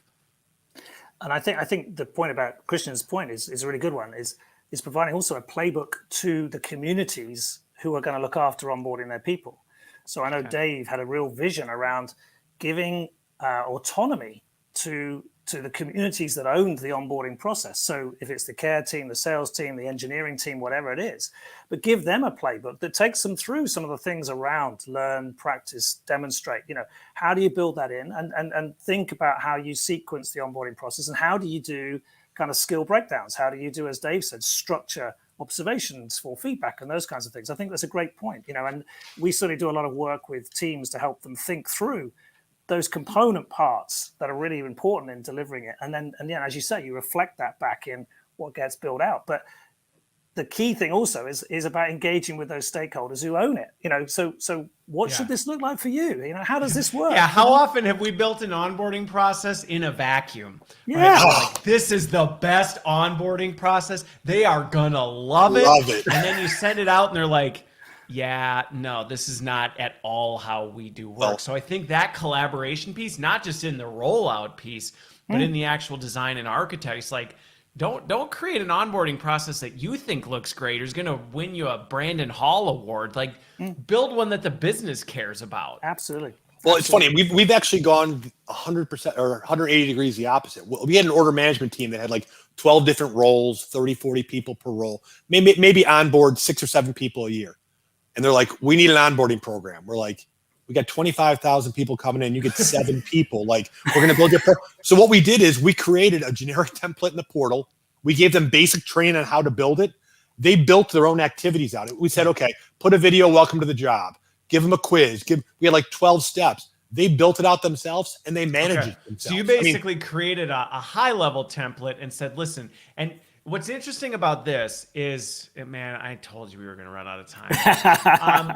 And I think the point about Christian's point is a really good one, is providing also a playbook to the communities who are going to look after onboarding their people. So I know Dave had a real vision around giving autonomy to the communities that owned the onboarding process. So if it's the care team, the sales team, the engineering team, whatever it is, but give them a playbook that takes them through some of the things around learn, practice, demonstrate. How do you build that in, and think about how you sequence the onboarding process, and how do you do kind of skill breakdowns? How do you do, as Dave said, structure observations for feedback and those kinds of things? I think that's a great point, and we certainly do a lot of work with teams to help them think through those component parts that are really important in delivering it. And then, as you say, you reflect that back in what gets built out. But the key thing also is about engaging with those stakeholders who own it. So what should this look like for you? How does this work? Yeah. How often have we built an onboarding process in a vacuum? Yeah. Right? Like, this is the best onboarding process. They are gonna love it. And then you send it out and they're like, yeah, no, this is not at all how we do work. So I think that collaboration piece, not just in the rollout piece, but in the actual design and architect, it's like, don't create an onboarding process that you think looks great or is going to win you a Brandon Hall award. Like, build one that the business cares about. Absolutely. Well, it's funny. We've actually gone 100% or 180 degrees the opposite. We had an order management team that had like 12 different roles, 30, 40 people per role, maybe on board 6 or 7 people a year. And they're like, we need an onboarding program. We're like, we got 25,000 people coming in. You get 7 people. Like, we're going to build your So what we did is we created a generic template in the portal. We gave them basic training on how to build it. They built their own activities out. We said, okay, put a video, welcome to the job. Give them a quiz. We had like 12 steps. They built it out themselves and they managed it themselves. So you basically created a high-level template and said, listen, and what's interesting about this is, man, I told you we were going to run out of time.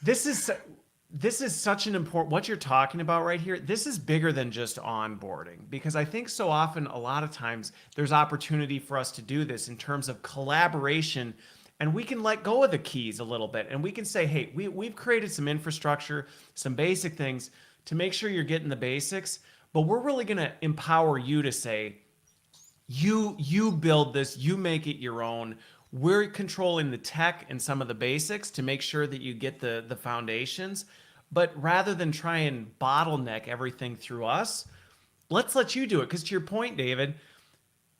This is such an important, what you're talking about right here, this is bigger than just onboarding, because I think so often, a lot of times, there's opportunity for us to do this in terms of collaboration, and we can let go of the keys a little bit, and we can say, hey, we've created some infrastructure, some basic things to make sure you're getting the basics, but we're really going to empower you to say, you build this, you make it your own. We're controlling the tech and some of the basics to make sure that you get the foundations. But rather than try and bottleneck everything through us, let's let you do it. Because to your point, David,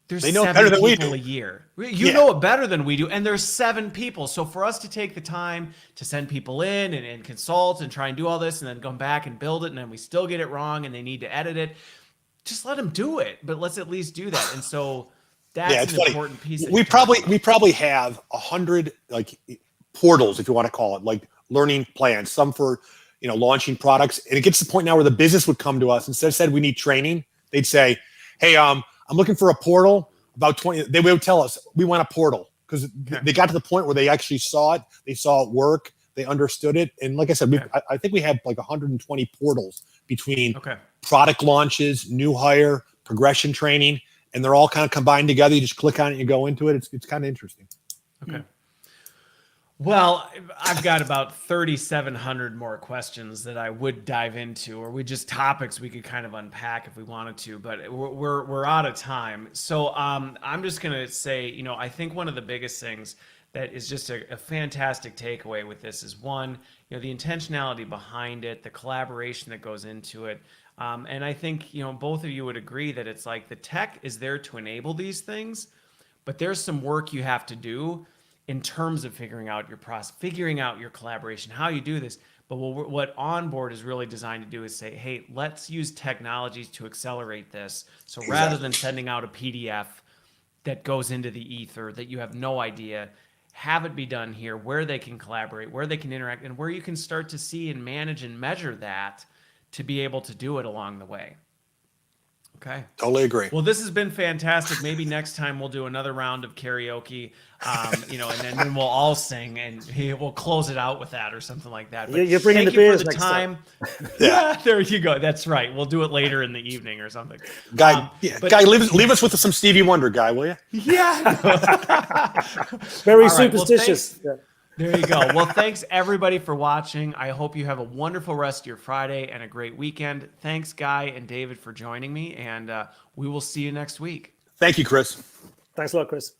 there's 7 people a year. You know it better than we do. And there's 7 people. So for us to take the time to send people in and consult and try and do all this and then come back and build it, and then we still get it wrong and they need to edit it, just let them do it. But let's at least do that. And so that's an important piece. We probably have 100 like portals, if you want to call it, like learning plans, some for launching products. And it gets to the point now where the business would come to us instead of said we need training. They'd say, hey, I'm looking for a portal. About 20, they would tell us we want a portal, because they got to the point where they actually saw it. They saw it work. They understood it. And like I said, I think we have like 120 portals between product launches, new hire, progression training, and they're all kind of combined together. You just click on it and you go into it. It's kind of interesting. Okay. Well, I've got about 3,700 more questions that I would dive into, or just topics we could kind of unpack if we wanted to, but we're out of time. So I'm just going to say, I think one of the biggest things that is just a fantastic takeaway with this is, one, the intentionality behind it, the collaboration that goes into it. And I think, both of you would agree that it's like the tech is there to enable these things, but there's some work you have to do in terms of figuring out your process, figuring out your collaboration, how you do this. But what Onboard is really designed to do is say, hey, let's use technologies to accelerate this. So rather than sending out a PDF that goes into the ether that you have no idea, have it be done here where they can collaborate, where they can interact, and where you can start to see and manage and measure that to be able to do it along the way. Okay. Totally agree. Well, this has been fantastic. Maybe next time we'll do another round of karaoke, and then we'll all sing and we'll close it out with that or something like that. But You're bringing thank the you for beers the next time. Yeah, there you go. That's right. We'll do it later in the evening or something. Guy, leave us with some Stevie Wonder, Guy, will you? Yeah. Very All right, superstitious. Well, there you go. Well, thanks everybody for watching. I hope you have a wonderful rest of your Friday and a great weekend. Thanks, Guy and David, for joining me, and we will see you next week. Thank you, Chris. Thanks a lot, Chris.